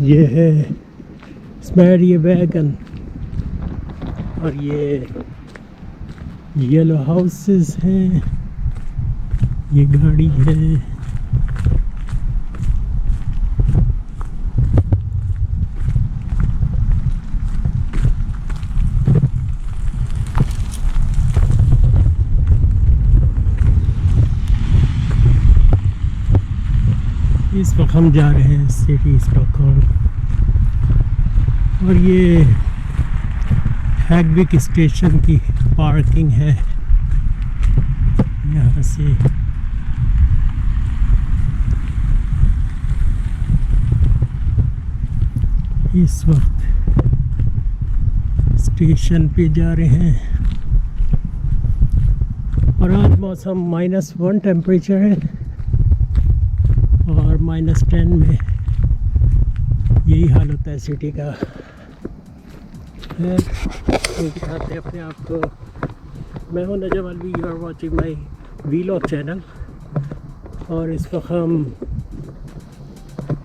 ये है स्मैरी वैगन और ये येलो हाउसेस हैं, ये गाड़ी है। इस वक्त हम जा रहे हैं सिटी स्टॉकहोल्म और ये हैगविक स्टेशन की पार्किंग है। यहाँ से इस वक्त स्टेशन पे जा रहे हैं और आज मौसम -1 टेम्परेचर है और -10 में यही हाल होता है सिटी का है। तो दिखाते हैं अपने आप को। मैं हूँ Najam Alvi, you are watching my vlog channel और इस वक्त हम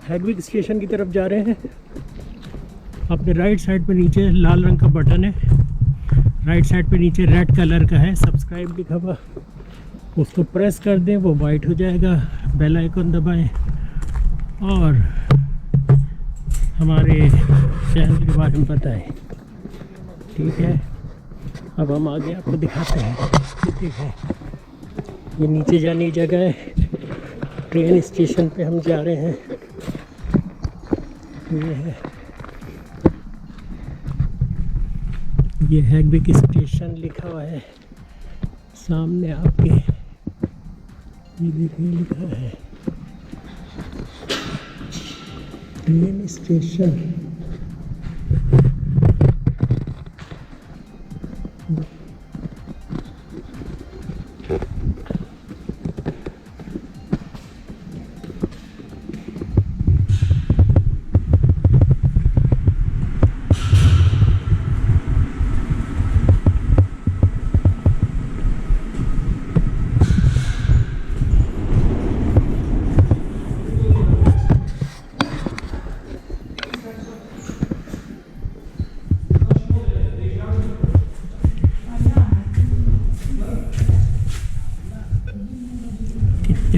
हैगविक स्टेशन की तरफ जा रहे हैं। अपने राइट साइड पे नीचे लाल रंग का बटन है, राइट साइड पे नीचे रेड कलर का है सब्सक्राइब लिखा हुआ, उसको प्रेस कर दें, वो वाइट हो जाएगा। बेल आइकन दबाएं और हमारे चैनल के बारे में बताएं, ठीक है। अब हम आगे आपको दिखाते हैं। ठीक है, ये नीचे जाने की जगह है, ट्रेन स्टेशन पे हम जा रहे हैं। ये हैगविक स्टेशन लिखा हुआ है सामने आपके, ये देखिए लिखा है ट्रेन स्टेशन।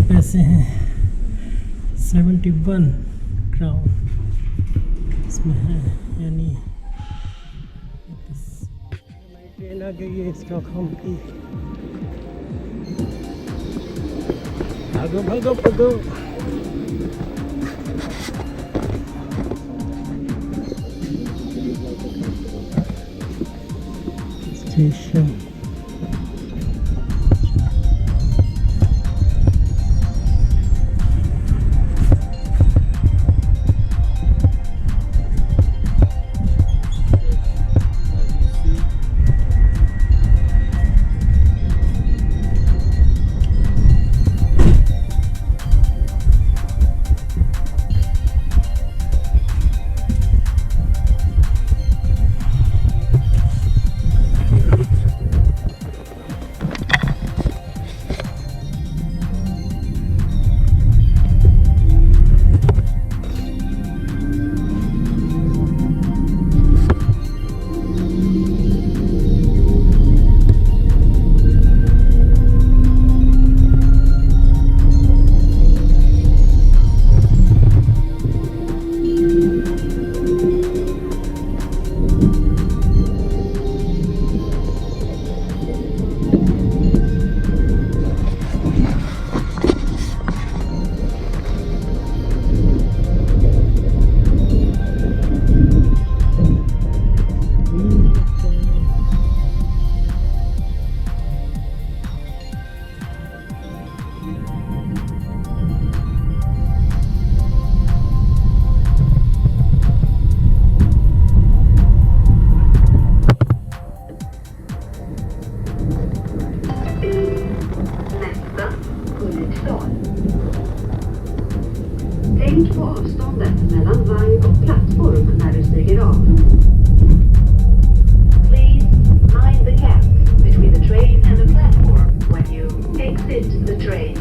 पैसे हैं 71 क्राउन इसमें है, यानी ट्रेन आ गई है स्टॉकहोम की। भागो भागो भागो। Station Tänk på avståndet mellan vagn och plattform när du stiger av. Please mind the gap between the train and the platform when you exit the train.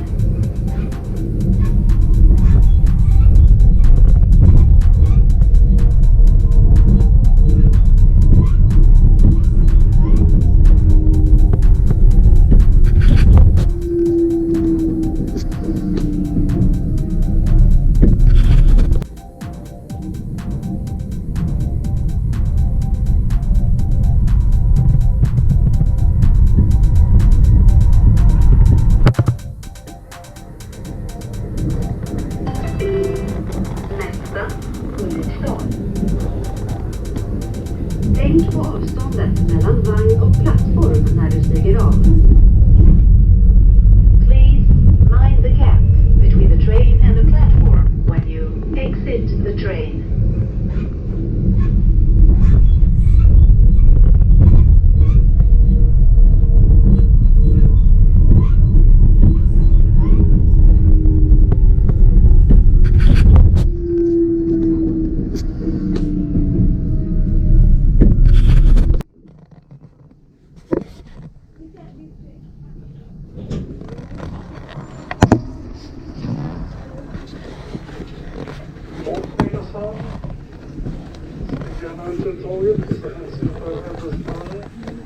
Tåget ska hänsyn för händelsplaner.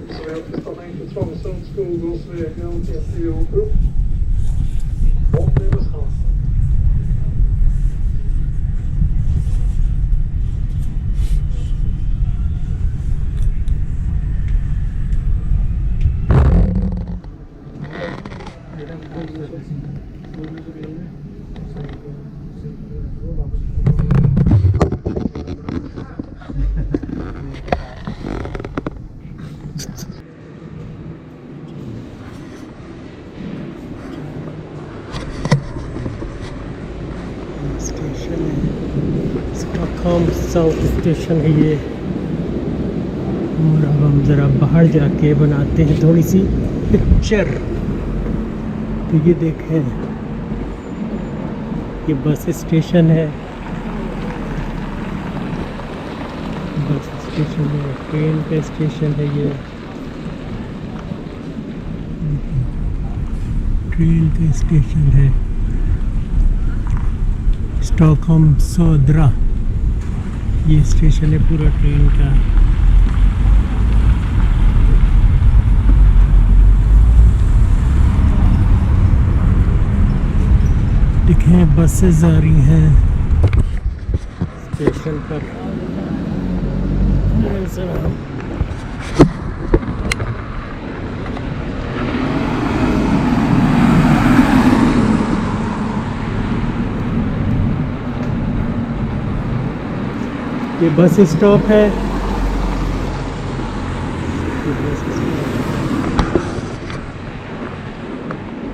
Så vi har stanna in på Trångsund, Skogås, Vägen och T4 och Nynäshamn. Station है Stockholm south station है ये। और अब हम ज़रा बाहर जाके बनाते हैं थोड़ी सी पिक्चर। तो ये देखें, ये बस स्टेशन है, बस स्टेशन है, ट्रेन का स्टेशन है ये, ट्रेन का स्टेशन है। स्टॉकहोम सोद्रा ये स्टेशन है पूरा ट्रेन का। देखें बसेस आ रही हैं स्टेशन पर। ये बस स्टॉप है।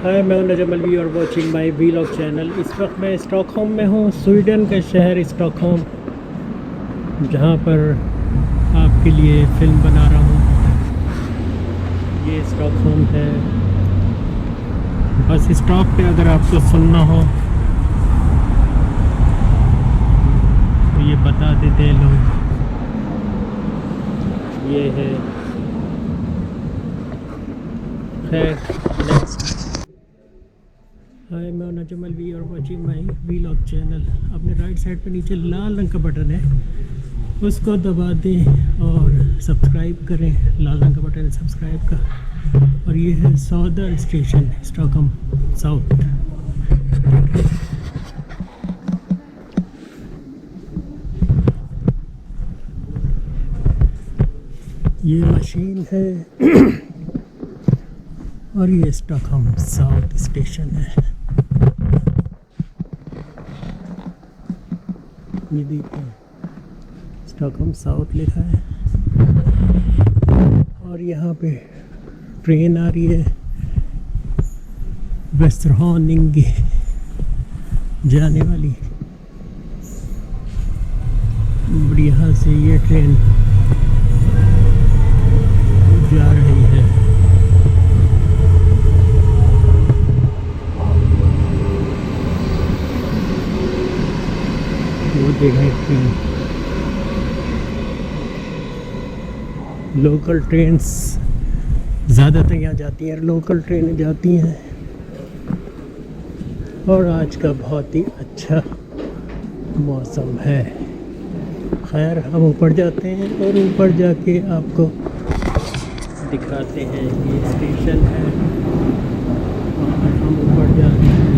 हाय, मैं हूं नजम अलवी और वाचिंग माय वीलॉग चैनल। इस वक्त मैं स्टॉकहोम में हूं, स्वीडन का शहर स्टॉकहोम, जहां पर आपके लिए फ़िल्म बना रहा हूं। ये स्टॉकहोम है। बस स्टॉप पे अगर आपको सुनना हो तो ये बता देते हैं लोग। ये है खैर नेक्स्ट। हाय, मैं नजम अलवी और वाचिंग माय वीलॉग चैनल। अपने राइट साइड पे नीचे लाल रंग का बटन है, उसको दबा दें और सब्सक्राइब करें। लाल रंग का बटन है सब्सक्राइब का। और ये है सौदर स्टेशन स्टॉकहोम साउथ। ये मशीन है और ये स्टॉकहोम साउथ स्टेशन है। ये देखिए स्टॉकहोम साउथ लिखा है। और यहाँ पे ट्रेन आ रही है वेस्टरहॉनिंग जाने वाली। और यहाँ से ये ट्रेन जा रही है। वो देखें ट्रेन, लोकल ट्रेन्स ज़्यादातर यहाँ जाती हैं, लोकल ट्रेनें जाती हैं। और आज का बहुत ही अच्छा मौसम है। खैर, हम ऊपर जाते हैं और ऊपर जाके आपको दिखाते हैं। ये स्टेशन है और हम ऊपर जाते हैं।